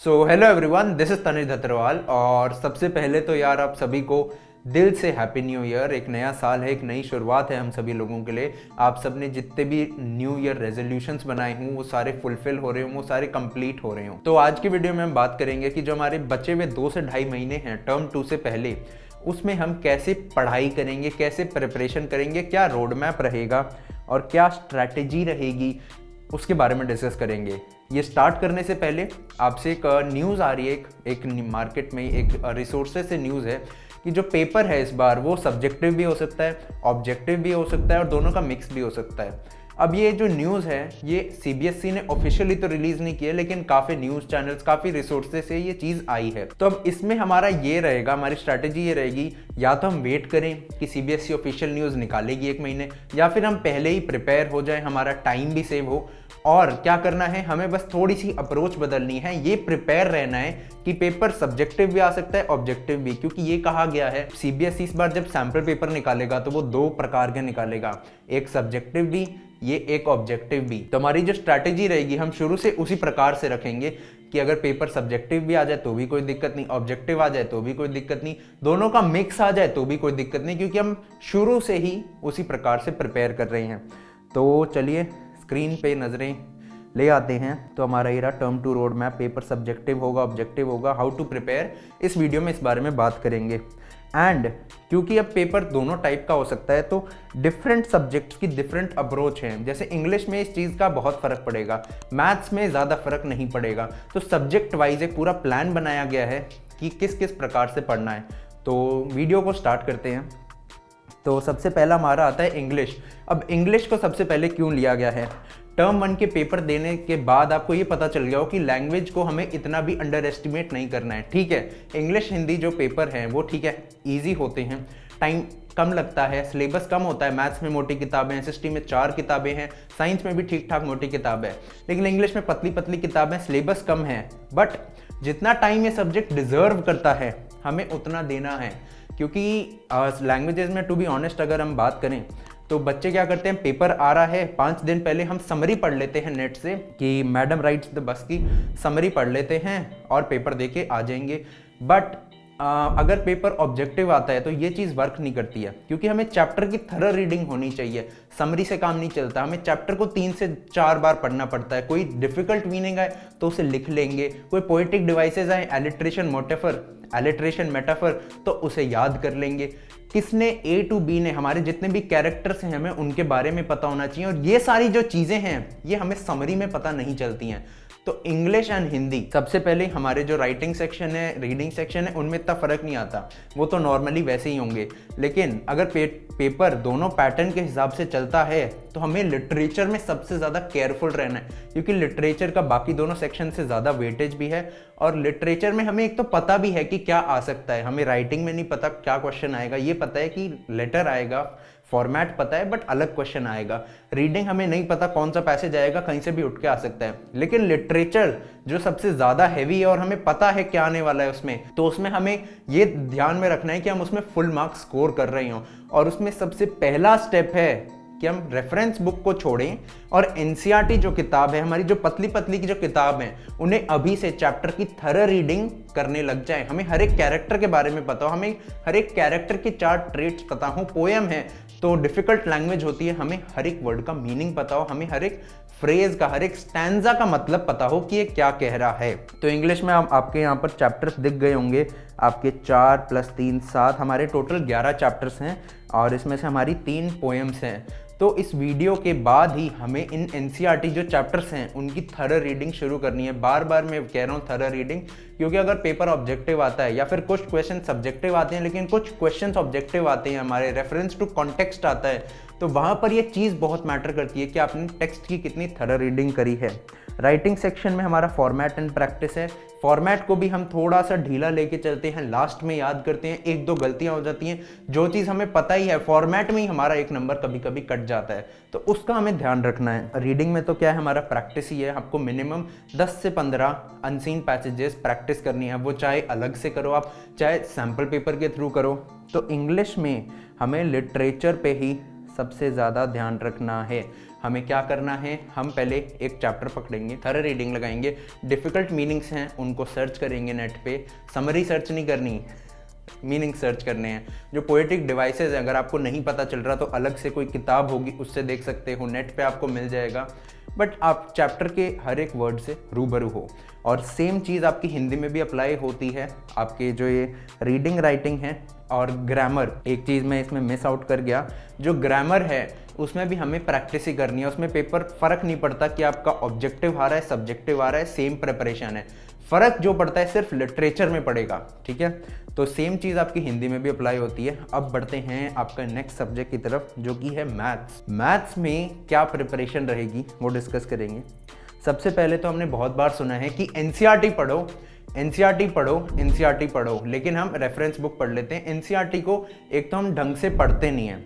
So hello everyone, this is Tanish Dhatarwal. और सबसे पहले तो यार आप सभी को दिल से हैप्पी न्यू ईयर। एक नया साल है, एक नई शुरुआत है हम सभी लोगों के लिए। आप सब ने जितने भी न्यू ईयर रेजोल्यूशंस बनाए हों वो सारे फुलफिल हो रहे हों, वो सारे कंप्लीट हो रहे हों। तो आज की वीडियो में हम बात करेंगे कि जो हमारे बचे हुए 2 से ढाई महीने हैं टर्म 2 से पहले, उसमें हम कैसे पढ़ाई करेंगे, कैसे प्रिपरेशन करेंगे, क्या रोड मैप रहेगा और क्या स्ट्रैटेजी रहेगी, उसके बारे में डिस्कस करेंगे। ये स्टार्ट करने से पहले आपसे एक न्यूज़ आ रही है, एक मार्केट में एक रिसोर्सेज से न्यूज़ है कि जो पेपर है इस बार वो सब्जेक्टिव भी हो सकता है, ऑब्जेक्टिव भी हो सकता है और दोनों का मिक्स भी हो सकता है। अब ये जो न्यूज़ है ये सीबीएसई ने ऑफिशियली तो रिलीज़ नहीं की है, लेकिन काफ़ी न्यूज़ चैनल्स, काफ़ी रिसोर्सेज से ये चीज़ आई है। तो अब इसमें हमारा ये रहेगा, हमारी स्ट्रैटेजी ये रहेगी, या तो हम वेट करें कि सीबीएसई ऑफिशियल न्यूज़ निकालेगी 1 महीने, या फिर हम पहले ही प्रिपेयर हो जाए, हमारा टाइम भी सेव हो। और क्या करना है, हमें बस थोड़ी सी अप्रोच बदलनी है, ये प्रिपेयर रहना है कि पेपर सब्जेक्टिव भी आ सकता है, ऑब्जेक्टिव भी। क्योंकि ये कहा गया है सीबीएसई इस बार जब सैम्पल पेपर निकालेगा तो वो 2 प्रकार के निकालेगा, एक सब्जेक्टिव भी, ये एक ऑब्जेक्टिव भी। तो हमारी जो स्ट्रैटेजी रहेगी हम शुरू से उसी प्रकार से रखेंगे कि अगर पेपर सब्जेक्टिव भी आ जाए तो भी कोई दिक्कत नहीं, ऑब्जेक्टिव आ जाए तो भी कोई दिक्कत नहीं, दोनों का मिक्स आ जाए तो भी कोई दिक्कत नहीं, क्योंकि हम शुरू से ही उसी प्रकार से प्रिपेयर कर रहे हैं। तो चलिए स्क्रीन पे नज़रें ले आते हैं। तो हमारा ये रहा term 2 road map. Paper subjective होगा, ऑब्जेक्टिव होगा, हाउ टू प्रिपेयर, इस वीडियो में इस बारे में बात करेंगे। एंड क्योंकि अब पेपर दोनों टाइप का हो सकता है तो डिफरेंट सब्जेक्ट्स की डिफरेंट अप्रोच हैं। जैसे इंग्लिश में इस चीज़ का बहुत फ़र्क पड़ेगा, मैथ्स में ज़्यादा फर्क नहीं पड़ेगा। तो सब्जेक्ट वाइज एक पूरा प्लान बनाया गया है कि किस किस प्रकार से पढ़ना है। तो वीडियो को स्टार्ट करते हैं। तो सबसे पहला हमारा आता है इंग्लिश। अब इंग्लिश को सबसे पहले क्यों लिया गया है, टर्म 1 के पेपर देने के बाद आपको ये पता चल गया हो कि लैंग्वेज को हमें इतना भी अंडर एस्टिमेट नहीं करना है। ठीक है, इंग्लिश हिंदी जो पेपर हैं वो ठीक है ईजी होते हैं, टाइम कम लगता है, सिलेबस कम होता है। मैथ्स में मोटी किताबें हैं, एसएसटी में 4 किताबें हैं, साइंस में भी ठीक ठाक मोटी किताब है, लेकिन इंग्लिश में पतली पतली किताबें, सिलेबस कम है। बट जितना टाइम ये सब्जेक्ट डिजर्व करता है हमें उतना देना है। क्योंकि लैंग्वेजेस में टू बी ऑनेस्ट अगर हम बात करें तो बच्चे क्या करते हैं, पेपर आ रहा है 5 दिन पहले हम समरी पढ़ लेते हैं नेट से कि मैडम राइट्स द बस की समरी पढ़ लेते हैं और पेपर दे के आ जाएंगे। बट अगर पेपर ऑब्जेक्टिव आता है तो ये चीज़ वर्क नहीं करती है, क्योंकि हमें चैप्टर की थरर रीडिंग होनी चाहिए। समरी से काम नहीं चलता, हमें चैप्टर को 3 से 4 बार पढ़ना पड़ता है। कोई डिफिकल्ट मीनिंग आए तो उसे लिख लेंगे, कोई पोएटिक डिवाइसेस आए, एलिट्रेशन मेटाफर, तो उसे याद कर लेंगे। किसने ए टू बी ने, हमारे जितने भी कैरेक्टर्स हैं हमें उनके बारे में पता होना चाहिए। और ये सारी जो चीज़ें हैं ये हमें समरी में पता नहीं चलती हैं। तो इंग्लिश एंड हिंदी सबसे पहले हमारे जो राइटिंग सेक्शन है, रीडिंग सेक्शन है, उनमें इतना फ़र्क नहीं आता, वो तो नॉर्मली वैसे ही होंगे। लेकिन अगर पेपर दोनों पैटर्न के हिसाब से चलता है तो हमें लिटरेचर में सबसे ज़्यादा केयरफुल रहना है, क्योंकि लिटरेचर का बाकी दोनों सेक्शन से ज़्यादा वेटेज भी है। और लिटरेचर में हमें एक तो पता भी है कि क्या आ सकता है, हमें राइटिंग में नहीं पता क्या क्वेश्चन आएगा, ये पता है कि लेटर आएगा, फॉर्मेट पता है बट अलग क्वेश्चन आएगा। रीडिंग हमें नहीं पता कौन सा पैसेज आएगा, कहीं से भी उठ के आ सकता है। लेकिन लिटरेचर जो सबसे ज़्यादा हैवी है और हमें पता है क्या आने वाला है उसमें, तो उसमें हमें ये ध्यान में रखना है कि हम उसमें फुल मार्क्स स्कोर कर रहे हों। और उसमें सबसे पहला स्टेप है कि हम रेफरेंस बुक को छोड़ें और एनसीईआरटी जो किताब है, हमारी जो पतली पतली की जो किताब है, उन्हें अभी से चैप्टर की थरर रीडिंग करने लग जाए। हमें हर एक कैरेक्टर के बारे में पता हो, हमें हर एक कैरेक्टर के 4 ट्रेट्स पता हो। पोएम है तो डिफिकल्ट लैंग्वेज होती है, हमें हर एक वर्ड का मीनिंग पता हो, हमें हर एक फ्रेज का, हर एक स्टैंजा का मतलब पता हो कि ये क्या कह रहा है। तो इंग्लिश में आपके यहाँ पर चैप्टर्स दिख गए होंगे, आपके 4 + 3 7, हमारे टोटल 11 चैप्टर्स हैं और इसमें से हमारी 3 पोएम्स हैं। तो इस वीडियो के बाद ही हमें इन एनसीईआरटी जो चैप्टर्स हैं उनकी थरर रीडिंग शुरू करनी है। बार बार मैं कह रहा हूँ थरर रीडिंग, क्योंकि अगर पेपर ऑब्जेक्टिव आता है या फिर कुछ क्वेश्चन सब्जेक्टिव आते हैं लेकिन कुछ क्वेश्चन ऑब्जेक्टिव आते हैं, हमारे रेफरेंस टू कॉन्टेक्स्ट आता है, तो वहाँ पर ये चीज़ बहुत मैटर करती है कि आपने टेक्स्ट की कितनी थरर रीडिंग करी है। राइटिंग सेक्शन में हमारा फॉर्मेट एंड प्रैक्टिस है। फॉर्मेट को भी हम थोड़ा सा ढीला लेके चलते हैं, लास्ट में याद करते हैं, 1-2 गलतियां हो जाती हैं। जो चीज़ हमें पता ही है, फॉर्मेट में ही हमारा 1 नंबर कभी कभी कट जाता है, तो उसका हमें ध्यान रखना है। रीडिंग में तो क्या है, हमारा प्रैक्टिस ही है। आपको मिनिमम 10 से 15 अनसीन पैसेजेस प्रैक्टिस करनी है, वो चाहे अलग से करो आप, चाहे सैम्पल पेपर के थ्रू करो। तो इंग्लिश में हमें लिटरेचर पे ही सबसे ज़्यादा ध्यान रखना है। हमें क्या करना है, हम पहले एक चैप्टर पकड़ेंगे, थॉरो रीडिंग लगाएंगे, डिफ़िकल्ट मीनिंग्स हैं उनको सर्च करेंगे नेट पे, समरी सर्च नहीं करनी, मीनिंग सर्च करने हैं। जो पोएटिक डिवाइसेस हैं, अगर आपको नहीं पता चल रहा तो अलग से कोई किताब होगी उससे देख सकते हो, नेट पे आपको मिल जाएगा, बट आप चैप्टर के हर एक वर्ड से रूबरू हो। और सेम चीज़ आपकी हिंदी में भी अप्लाई होती है। आपके जो ये रीडिंग राइटिंग है और ग्रामर, एक चीज़ मैं इसमें मिस आउट कर गया, जो ग्रामर है उसमें भी हमें प्रैक्टिस ही करनी है। उसमें पेपर फ़र्क नहीं पड़ता कि आपका ऑब्जेक्टिव आ रहा है, सब्जेक्टिव आ रहा है, सेम प्रिपरेशन है। फ़र्क जो पड़ता है सिर्फ लिटरेचर में पड़ेगा, ठीक है। तो सेम चीज़ आपकी हिंदी में भी अप्लाई होती है। अब बढ़ते हैं आपका नेक्स्ट सब्जेक्ट की तरफ, जो कि है मैथ्स। मैथ्स में क्या प्रिपरेशन रहेगी वो डिस्कस करेंगे। सबसे पहले तो हमने बहुत बार सुना है कि एनसीईआरटी पढ़ो, एनसीईआरटी पढ़ो, एनसीईआरटी पढ़ो, लेकिन हम रेफरेंस बुक पढ़ लेते हैं। एनसीईआरटी को एक तो हम ढंग से पढ़ते नहीं हैं,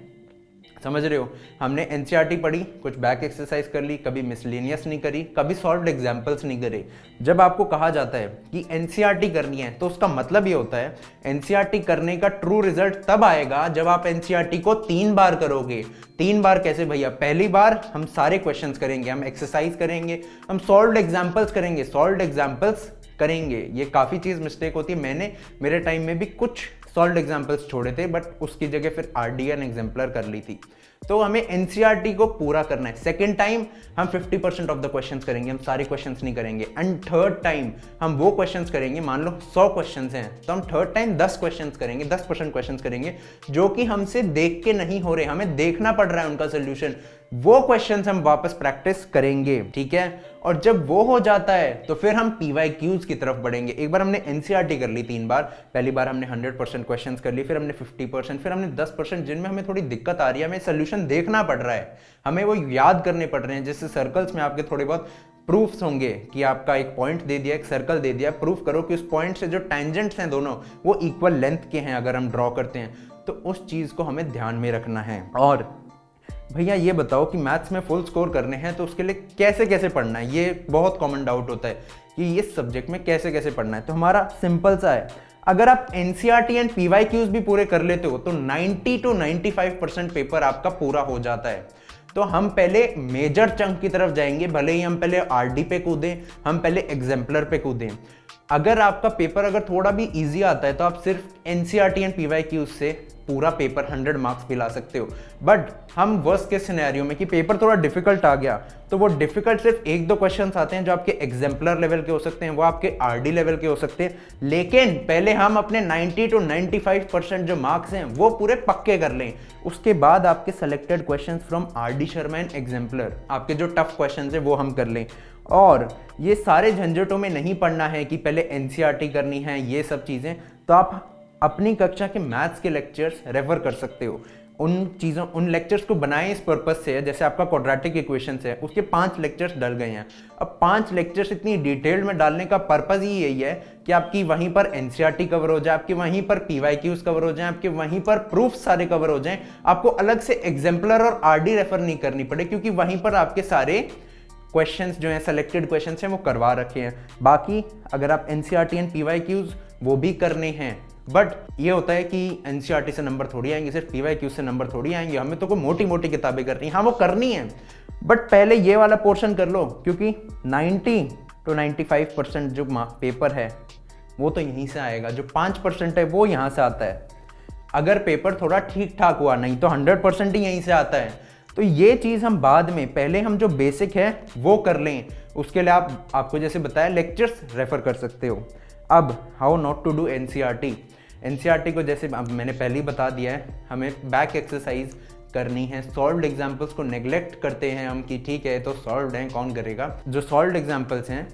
समझ रहे हो। हमने एनसीईआरटी पढ़ी, कुछ बैक एक्सरसाइज कर ली, कभी मिसलेनियस नहीं करी, कभी सॉल्व्ड एग्जाम्पल्स नहीं करे। जब आपको कहा जाता है कि एनसीईआरटी करनी है तो उसका मतलब ये होता है एनसीईआरटी करने का ट्रू रिजल्ट तब आएगा जब आप एनसीईआरटी को 3 बार करोगे। 3 बार कैसे भैया? पहली बार हम सारे क्वेश्चंस करेंगे, हम एक्सरसाइज करेंगे, हम सॉल्व्ड एग्जाम्पल्स करेंगे, सॉल्व्ड एग्जाम्पल्स करेंगे। ये काफ़ी चीज़ मिस्टेक होती है। मैंने मेरे टाइम में भी कुछ सॉल्व्ड एग्जाम्पल्स छोड़े थे, बट उसकी जगह फिर आरडीएन एग्जाम्पलर कर ली थी। तो हमें एनसीईआरटी को पूरा करना है। सेकेंड टाइम हम 50% ऑफ द क्वेश्चंस करेंगे, हम सारे क्वेश्चंस नहीं करेंगे। एंड थर्ड टाइम हम वो क्वेश्चंस करेंगे, मान लो 100 क्वेश्चंस हैं तो हम थर्ड टाइम 10 क्वेश्चंस करेंगे, 10% क्वेश्चंस करेंगे जो कि हमसे देख के नहीं हो रहे, हमें देखना पड़ रहा है उनका सोल्यूशन। वो क्वेश्चंस हम वापस प्रैक्टिस करेंगे, ठीक है। और जब वो हो जाता है तो फिर हम पीवाईक्यूज की तरफ बढ़ेंगे। एक बार हमने एनसीईआरटी कर ली 3 बार, पहली बार हमने 100% क्वेश्चंस कर ली, फिर हमने 50%, फिर हमने 10% जिनमें हमें थोड़ी दिक्कत आ रही है, हमें सोल्यूशन देखना पड़ रहा है, हमें वो याद करने पड़ रहे हैं। जैसे सर्कल्स में आपके थोड़े बहुत प्रूफ्स होंगे कि आपका एक पॉइंट दे दिया, एक सर्कल दे दिया, प्रूफ करो कि उस पॉइंट से जो टेंजेंट्स हैं दोनों वो इक्वल लेंथ के हैं अगर हम ड्रॉ करते हैं, तो उस चीज़ को हमें ध्यान में रखना है। और भैया ये बताओ कि मैथ्स में फुल स्कोर करने हैं तो उसके लिए कैसे कैसे पढ़ना है? ये बहुत कॉमन डाउट होता है कि ये सब्जेक्ट में कैसे कैसे पढ़ना है। तो हमारा सिंपल सा है, अगर आप एनसीईआरटी एंड पीवाईक्यूज भी पूरे कर लेते हो तो 90 to 95% पेपर आपका पूरा हो जाता है। तो हम पहले मेजर चंक की तरफ जाएंगे, भले ही हम पहले आरडी पे कूदें, हम पहले एग्जाम्पलर पे कूदें। अगर आपका पेपर अगर थोड़ा भी इजी आता है तो आप सिर्फ एनसीईआरटी एंड पीवाईक्यूज से पूरा पेपर 100 मार्क्स भी ला सकते हो। बट हम वर्स्ट केस सिनेरियो में कि पेपर थोड़ा डिफिकल्ट आ गया तो वो डिफिकल्ट सिर्फ 1-2 क्वेश्चंस आते हैं जो आपके एग्जाम्पलर लेवल के हो सकते हैं, वो आपके आरडी लेवल के हो सकते हैं, लेकिन पहले हम अपने 90 to 95% जो मार्क्स हैं वो पूरे पक्के कर लें। उसके बाद आपके selected questions from RD Sharma and exemplar, आपके जो टफ क्वेश्चंस हैं वो हम कर लें। और ये सारे झंझटों में नहीं पढ़ना है कि पहले एनसीईआरटी करनी है, ये सब चीज़ें तो आप अपनी कक्षा के मैथ्स के लेक्चर्स रेफर कर सकते हो। उन लेक्चर्स को बनाएं इस पर्पस से, जैसे आपका क्वाड्रेटिक इक्वेशंस है उसके 5 लेक्चर्स डल गए हैं। अब 5 लेक्चर्स इतनी डिटेल में डालने का पर्पस ही यही है कि आपकी वहीं पर एनसीईआरटी कवर हो जाए, आपके वहीं पर पीवाईक्यूज कवर हो जाए, आपके वहीं पर प्रूफ सारे कवर हो जाएं, आपको अलग से एग्जाम्पलर और आरडी रेफर नहीं करनी पड़े, क्योंकि वहीं पर आपके सारे क्वेश्चंस जो हैं, सेलेक्टेड क्वेश्चंस हैं, वो करवा रखे हैं। बाकी अगर आप एनसीईआरटी एंड पीवाईक्यूज वो भी करने हैं, बट ये होता है कि एनसीईआरटी से नंबर थोड़ी आएंगे, सिर्फ पीवाईक्यूज से नंबर थोड़ी आएंगे, हमें तो कोई मोटी मोटी किताबें करनी है। हाँ वो करनी है, बट पहले ये वाला पोर्शन कर लो, क्योंकि 90 to 95% जो पेपर है वो तो यहीं से आएगा, जो 5% है वो यहाँ से आता है। अगर पेपर थोड़ा ठीक ठाक हुआ, नहीं तो 100% ही यहीं से आता है। तो ये चीज़ हम बाद में, पहले हम जो बेसिक है वो कर लें। उसके लिए आपको जैसे बताया लेक्चर्स रेफर कर सकते हो। अब how not to do NCERT. NCERT को जैसे अब मैंने पहले ही बता दिया है, हमें बैक एक्सरसाइज करनी है। सॉल्व्ड एग्जाम्पल्स को नेग्लेक्ट करते हैं हम कि ठीक है तो सॉल्व्ड हैं, कौन करेगा। जो सॉल्व्ड एग्जाम्पल्स हैं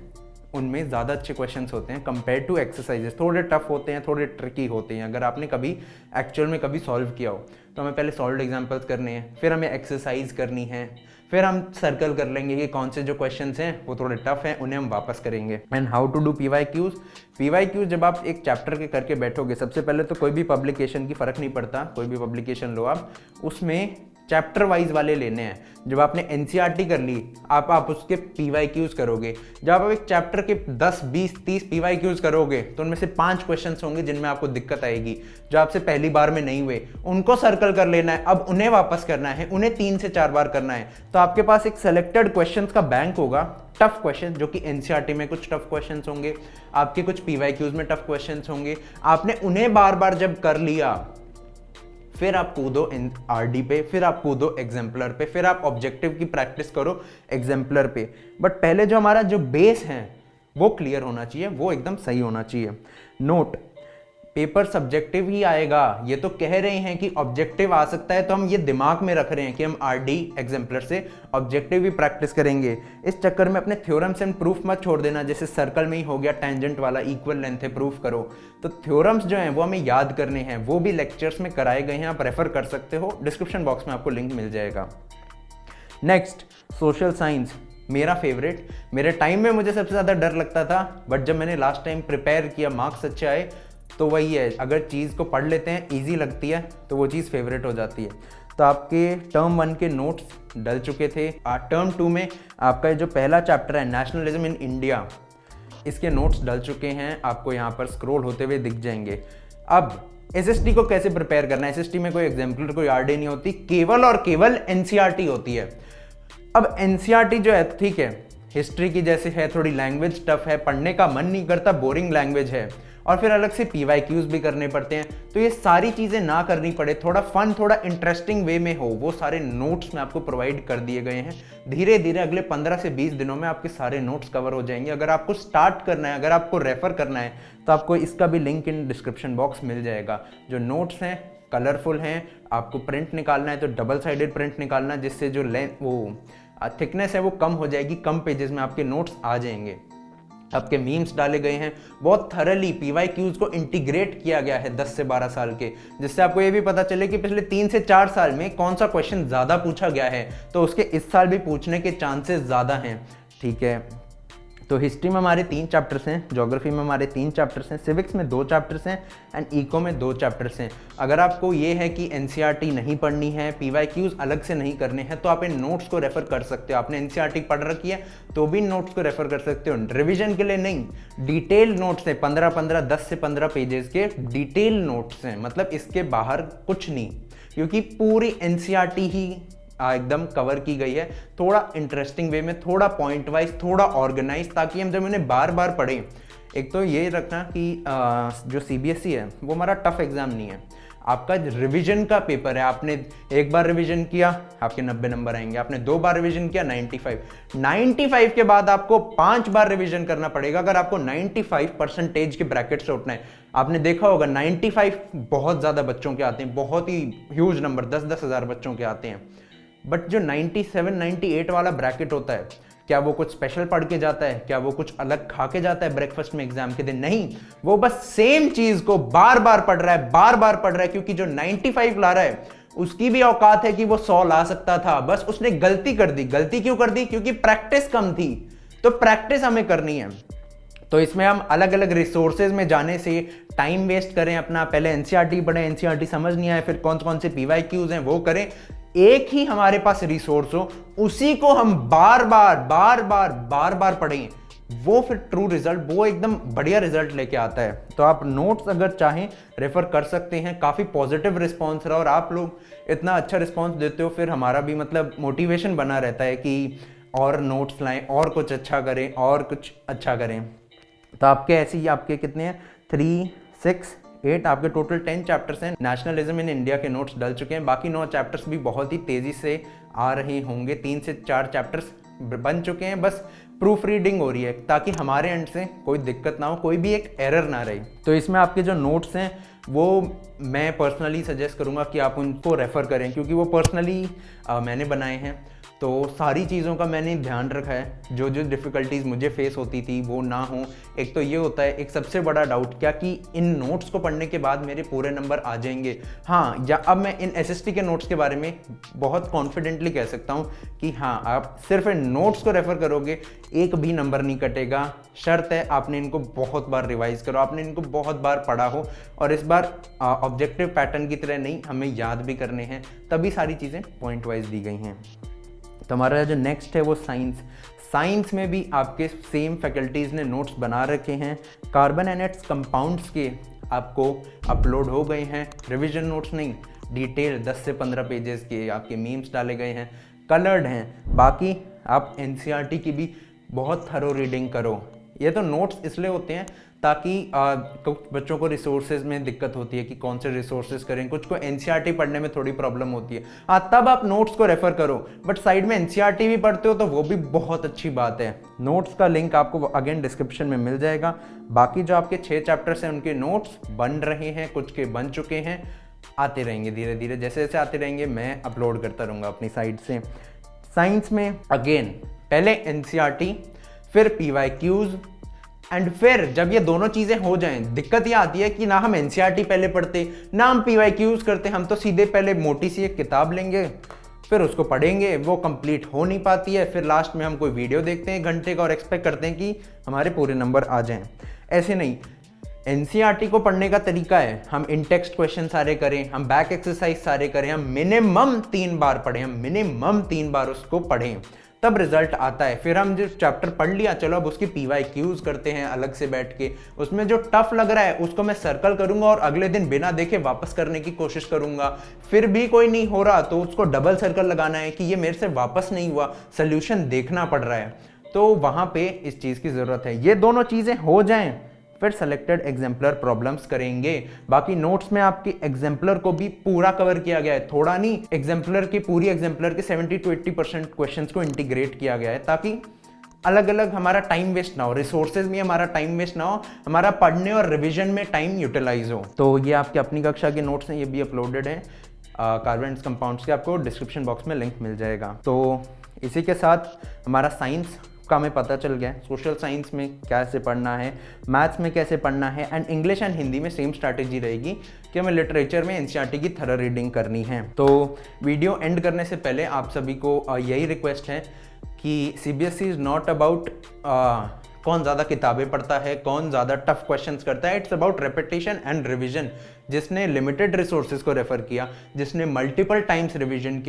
उनमें ज़्यादा अच्छे क्वेश्चंस होते हैं कंपेयर टू एक्सरसाइजेस। थोड़े टफ होते हैं, थोड़े ट्रिकी होते हैं। अगर आपने कभी एक्चुअल में कभी सॉल्व किया हो तो हमें पहले सॉल्व्ड एग्जाम्पल्स करने हैं, फिर हमें एक्सरसाइज करनी है, फिर हम सर्कल कर लेंगे कि कौन से जो क्वेश्चंस हैं वो थोड़े टफ हैं, उन्हें हम वापस करेंगे। And how to do PYQs. PYQs जब आप एक चैप्टर के करके बैठोगे, सबसे पहले तो कोई भी पब्लिकेशन की फ़र्क नहीं पड़ता, कोई भी पब्लिकेशन लो आप, उसमें चैप्टर वाइज वाले लेने हैं। जब आपने एनसीईआरटी कर ली आप उसके पीवाईक्यूज करोगे। जब आप एक चैप्टर के 10, 20, 30 पीवाईक्यूज करोगे तो उनमें से 5 क्वेश्चंस होंगे जिनमें आपको दिक्कत आएगी, जो आपसे पहली बार में नहीं हुए, उनको सर्कल कर लेना है। अब उन्हें वापस करना है, उन्हें 3 से 4 बार करना है। तो आपके पास एक सेलेक्टेड क्वेश्चंस का बैंक होगा, टफ क्वेश्चन, जो कि एनसीईआरटी में कुछ टफ क्वेश्चंस होंगे, आपके कुछ पीवाईक्यूज में टफ क्वेश्चंस होंगे। आपने उन्हें बार बार जब कर लिया, फिर आप कूदो आरडी पे, फिर आप कूदो एग्जाम्पलर पे, फिर आप ऑब्जेक्टिव की प्रैक्टिस करो एग्जाम्पलर पे। बट पहले जो हमारा जो बेस है वो क्लियर होना चाहिए, वो एकदम सही होना चाहिए। नोट, पेपर सब्जेक्टिव ही आएगा, ये तो कह रहे हैं कि ऑब्जेक्टिव आ सकता है, तो हम ये दिमाग में रख रहे हैं कि हम आरडी एग्जाम्पलर से ऑब्जेक्टिव भी प्रैक्टिस करेंगे। इस चक्कर में अपने थ्योरम्स एंड प्रूफ मत छोड़ देना, जैसे सर्कल में ही हो गया टेंजेंट वाला, इक्वल लेंथ है, प्रूफ करो। तो थ्योरम्स जो हैं वो हमें याद करने हैं, वो भी लेक्चर्स में कराए गए हैं, आप रेफर कर सकते हो, डिस्क्रिप्शन बॉक्स में आपको लिंक मिल जाएगा। नेक्स्ट, सोशल साइंस, मेरा फेवरेट। मेरे टाइम में मुझे सबसे ज़्यादा डर लगता था, बट जब मैंने लास्ट टाइम प्रिपेयर किया, मार्क्स अच्छे आए, तो वही है, अगर चीज़ को पढ़ लेते हैं, इजी लगती है, तो वो चीज़ फेवरेट हो जाती है। तो आपके टर्म 1 के नोट्स डल चुके थे। टर्म 2 में आपका जो पहला चैप्टर है नेशनलिज्म इन इंडिया, इसके नोट्स डल चुके हैं, आपको यहाँ पर स्क्रॉल होते हुए दिख जाएंगे। अब एसएसटी को कैसे प्रिपेयर करना है? एसएसटी में कोई एग्जाम्पलर, कोई आरडी नहीं होती, केवल और केवल एनसीईआरटी होती है। अब एनसीईआरटी जो है, ठीक है, हिस्ट्री की जैसे है, थोड़ी लैंग्वेज टफ है, पढ़ने का मन नहीं करता, बोरिंग लैंग्वेज है, और फिर अलग से पीवाईक्यूज भी करने पड़ते हैं। तो ये सारी चीज़ें ना करनी पड़े, थोड़ा फन, थोड़ा इंटरेस्टिंग वे में हो, वो सारे नोट्स में आपको प्रोवाइड कर दिए गए हैं। धीरे धीरे अगले 15 से 20 दिनों में आपके सारे नोट्स कवर हो जाएंगे। अगर आपको स्टार्ट करना है, अगर आपको रेफर करना है, तो आपको इसका भी लिंक इन डिस्क्रिप्शन बॉक्स मिल जाएगा। जो नोट्स हैं कलरफुल हैं, आपको प्रिंट निकालना है तो डबल साइडेड प्रिंट निकालना, जिससे जो थिकनेस है वो कम हो जाएगी, कम पेजेस में आपके नोट्स आ जाएंगे। आपके मीम्स डाले गए हैं, बहुत थरली पीवाईक्यूज को इंटीग्रेट किया गया है 10 से 12 साल के, जिससे आपको ये भी पता चले कि पिछले 3 से 4 साल में कौन सा क्वेश्चन ज़्यादा पूछा गया है, तो उसके इस साल भी पूछने के चांसेस ज़्यादा हैं। ठीक है, तो हिस्ट्री में हमारे 3 चैप्टर्स हैं, ज्योग्राफी में हमारे 3 चैप्टर्स हैं, सिविक्स में 2 चैप्टर्स हैं, एंड इको में 2 चैप्टर्स हैं। अगर आपको ये है कि एनसीईआरटी नहीं पढ़नी है, पीवाईक्यूज अलग से नहीं करने हैं, तो आप इन नोट्स को रेफर कर सकते हो। आपने एनसीईआरटी पढ़ रखी है तो भी नोट्स को रेफर कर सकते हो। रिविजन के लिए नहीं, डिटेल नोट्स हैं, 15-15, 10 से 15 पेजेस के डिटेल नोट्स हैं, मतलब इसके बाहर कुछ नहीं, क्योंकि पूरी एनसीईआरटी ही एकदम कवर की गई है, थोड़ा इंटरेस्टिंग वे में, थोड़ा पॉइंट वाइज, थोड़ा ऑर्गेनाइज, ताकि हम जब उन्हें बार बार पढ़ें। एक तो ये रखना कि जो सीबीएसई है वो हमारा टफ एग्जाम नहीं है, आपका रिवीजन का पेपर है। आपने एक बार रिवीजन किया, आपके 90 नंबर आएंगे, आपने 2 बार रिवीजन किया, 95 के बाद आपको 5 बार रिवीजन करना पड़ेगा अगर आपको 95% के ब्रैकेट से उठना है। आपने देखा होगा 95 बहुत ज़्यादा बच्चों के आते हैं, बहुत ही ह्यूज नंबर, 10-10 हज़ार बच्चों के आते हैं। बट जो 97-98 वाला ब्रैकेट होता है, क्या वो कुछ स्पेशल पढ़ के जाता है? क्या वो कुछ अलग खा के जाता है ब्रेकफास्ट में एग्जाम के दिन? नहीं, वो बस सेम चीज को बार बार पढ़ रहा है, बार बार पढ़ रहा है, क्योंकि जो 95 ला रहा है उसकी भी औकात है कि वो 100 ला सकता था, बस उसने गलती कर दी। गलती क्यों कर दी? क्योंकि प्रैक्टिस कम थी। तो प्रैक्टिस हमें करनी है। तो इसमें हम अलग अलग रिसोर्सेज में जाने से टाइम वेस्ट करें अपना, पहले एनसीईआरटी पढ़ें, एनसीईआरटी समझ नहीं आए, फिर कौन कौन से पीवाईक्यूज हैं वो करें। एक ही हमारे पास रिसोर्स हो, उसी को हम बार बार पढ़ें, वो फिर ट्रू रिजल्ट, वो एकदम बढ़िया रिजल्ट लेके आता है। तो आप नोट्स अगर चाहें रेफर कर सकते हैं, काफ़ी पॉजिटिव रिस्पॉन्स रहा, और आप लोग इतना अच्छा रिस्पॉन्स देते हो, फिर हमारा भी मतलब मोटिवेशन बना रहता है कि और नोट्स लाएं, और कुछ अच्छा करें, और कुछ अच्छा करें। तो आपके ऐसे ही आपके कितने हैं, 3, 6, 8, आपके टोटल 10 चैप्टर्स हैं। नेशनलिज्म इन इंडिया के नोट्स डल चुके हैं, बाकी 9 चैप्टर्स भी बहुत ही तेज़ी से आ रहे होंगे। 3 से 4 चैप्टर्स बन चुके हैं, बस प्रूफ रीडिंग हो रही है, ताकि हमारे एंड से कोई दिक्कत ना हो, कोई भी एक एरर ना रहे। तो इसमें आपके जो नोट्स हैं वो मैं पर्सनली सजेस्ट करूंगा कि आप उनको रेफ़र करें, क्योंकि वो पर्सनली मैंने बनाए हैं। तो सारी चीज़ों का मैंने ध्यान रखा है, जो जो डिफ़िकल्टीज़ मुझे फेस होती थी वो ना हो। एक तो ये होता है, एक सबसे बड़ा डाउट क्या कि इन नोट्स को पढ़ने के बाद मेरे पूरे नंबर आ जाएंगे। हाँ, या अब मैं इन एसएसटी के नोट्स के बारे में बहुत कॉन्फिडेंटली कह सकता हूँ कि हाँ, आप सिर्फ इन नोट्स को रेफ़र करोगे, एक भी नंबर नहीं कटेगा। शर्त है आपने इनको बहुत बार रिवाइज़ करो, आपने इनको बहुत बार पढ़ा हो, और इस बार ऑब्जेक्टिव पैटर्न की तरह नहीं, हमें याद भी करने हैं, तभी सारी चीज़ें पॉइंट वाइज दी गई हैं। तो हमारा जो नेक्स्ट है वो साइंस में भी आपके सेम फैकल्टीज़ ने नोट्स बना रखे हैं। कार्बन एनेट्स कंपाउंड्स के आपको अपलोड हो गए हैं, रिवीजन नोट्स नहीं, डिटेल 10 से 15 पेजेस के आपके मीम्स डाले गए हैं, कलर्ड हैं। बाकी आप एनसीईआरटी की भी बहुत थरो रीडिंग करो। ये तो नोट्स इसलिए होते हैं ताकि कुछ बच्चों को रिसोर्सेज में दिक्कत होती है कि कौन से रिसोर्सेज करें, कुछ को एनसीईआरटी पढ़ने में थोड़ी प्रॉब्लम होती है, तब आप नोट्स को रेफर करो। बट साइड में एनसीईआरटी भी पढ़ते हो तो वो भी बहुत अच्छी बात है। नोट्स का लिंक आपको अगेन डिस्क्रिप्शन में मिल जाएगा। बाकी जो आपके 6 चैप्टर्स हैं उनके नोट्स बन रहे हैं, कुछ के बन चुके हैं, आते रहेंगे धीरे धीरे, जैसे जैसे आते रहेंगे मैं अपलोड करता रहूँगा अपनी साइड से। साइंस में अगेन पहले एनसीईआरटी, फिर पीवाईक्यूज, एंड फिर जब ये दोनों चीज़ें हो जाएं, दिक्कत ये आती है कि ना हम एनसीईआरटी पहले पढ़ते ना हम पीवाईक्यूज करते, हम तो सीधे पहले मोटी सी एक किताब लेंगे फिर उसको पढ़ेंगे, वो कंप्लीट हो नहीं पाती है, फिर लास्ट में हम कोई वीडियो देखते हैं घंटे का और एक्सपेक्ट करते हैं कि हमारे पूरे नंबर आ जाएं। ऐसे नहीं, एनसीईआरटी को पढ़ने का तरीका है, हम इन टेक्स्ट क्वेश्चन सारे करें, हम बैक एक्सरसाइज सारे करें, हम मिनिमम 3 बार पढ़ें, हम मिनिमम 3 बार उसको पढ़ें, तब रिजल्ट आता है। फिर हम जो चैप्टर पढ़ लिया, चलो अब उसकी पीवाईक्यूज करते हैं अलग से बैठ के, उसमें जो टफ लग रहा है उसको मैं सर्कल करूंगा और अगले दिन बिना देखे वापस करने की कोशिश करूंगा। फिर भी कोई नहीं हो रहा तो उसको डबल सर्कल लगाना है कि ये मेरे से वापस नहीं हुआ, सोल्यूशन देखना पड़ रहा है, तो वहां पे इस चीज की जरूरत है। ये दोनों चीजें हो जाएं फिर सेलेक्टेड एग्जाम्पलर प्रॉब्लम्स करेंगे। बाकी नोट्स में आपकी एग्जाम्पलर को भी पूरा कवर किया गया है, थोड़ा नहीं, एग्जाम्पलर की पूरी एग्जाम्पलर के 70 to 80% क्वेश्चंस को इंटीग्रेट किया गया है ताकि अलग अलग हमारा टाइम वेस्ट ना हो, रिसोर्सेज में हमारा टाइम वेस्ट ना हो, हमारा पढ़ने और रिविजन में टाइम यूटिलाइज हो। तो ये आपके अपनी कक्षा के नोट्स हैं, ये भी अपलोडेड हैं कार्बन कंपाउंड्स के, आपको डिस्क्रिप्शन बॉक्स में लिंक मिल जाएगा। तो इसी के साथ हमारा साइंस का हमें पता चल गया, सोशल साइंस में कैसे पढ़ना है, मैथ्स में कैसे पढ़ना है, एंड इंग्लिश एंड हिंदी में सेम स्ट्रैटेजी रहेगी कि हमें लिटरेचर में एनसीईआरटी की थरो रीडिंग करनी है। तो वीडियो एंड करने से पहले आप सभी को यही रिक्वेस्ट है कि सीबीएसई इज़ नॉट अबाउट कौन ज़्यादा किताबें पढ़ता है, कौन ज़्यादा टफ क्वेश्चंस करता है, it's about repetition and revision. जिसने लिमिटेड रिसोर्सेज को रेफर किया, जिसने मल्टीपल टाइम्स रिविजन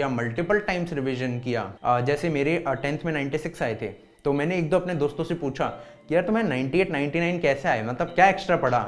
किया, जैसे मेरे 10th में 96 आए थे, तो मैंने एक दो अपने दोस्तों से पूछा कि यार तुम्हें 98 99 कैसे आए, मतलब क्या एक्स्ट्रा पढ़ा।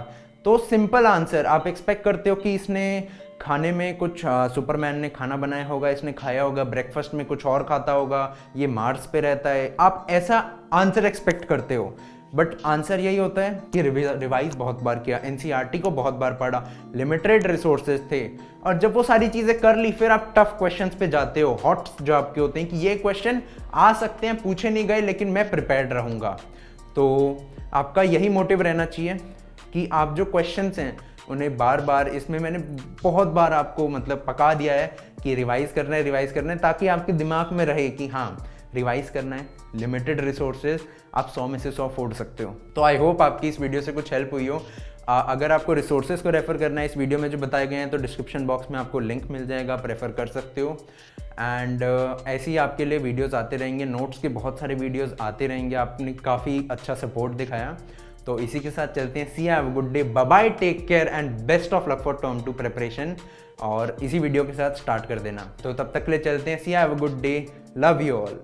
तो सिंपल आंसर, आप एक्सपेक्ट करते हो कि इसने खाने में कुछ सुपरमैन ने खाना बनाया होगा, इसने खाया होगा, ब्रेकफास्ट में कुछ और खाता होगा, ये मार्स पे रहता है, आप ऐसा आंसर एक्सपेक्ट करते हो। बट आंसर यही होता है कि रिवाइज बहुत बार किया, एनसीईआरटी को बहुत बार पढ़ा, लिमिटेड रिसोर्सेज थे, और जब वो सारी चीज़ें कर ली फिर आप टफ क्वेश्चंस पे जाते हो, हॉट जो आपके होते हैं कि ये क्वेश्चन आ सकते हैं, पूछे नहीं गए लेकिन मैं प्रिपेयर्ड रहूँगा। तो आपका यही मोटिव रहना चाहिए कि आप जो क्वेश्चंस हैं उन्हें बार बार, इसमें मैंने बहुत बार आपको मतलब पका दिया है कि रिवाइज करना है, ताकि आपके दिमाग में रहे कि हाँ रिवाइज करना है, लिमिटेड रिसोर्सेज, आप 100 में से 100 फोड़ सकते हो। तो आई होप आपकी इस वीडियो से कुछ हेल्प हुई हो। अगर आपको रिसोर्सेज को रेफर करना है इस वीडियो में जो बताए गए हैं तो डिस्क्रिप्शन बॉक्स में आपको लिंक मिल जाएगा, आप रेफर कर सकते हो। एंड ऐसे ही आपके लिए वीडियोस आते रहेंगे, नोट्स के बहुत सारे वीडियोस आते रहेंगे, आपने काफ़ी अच्छा सपोर्ट दिखाया। तो इसी के साथ चलते हैं, see have a good day, bye bye, take care and best of luck for term 2 preparation. और इसी वीडियो के साथ स्टार्ट कर देना। तो तब तक के लिए चलते हैं, see have a good day, love you all.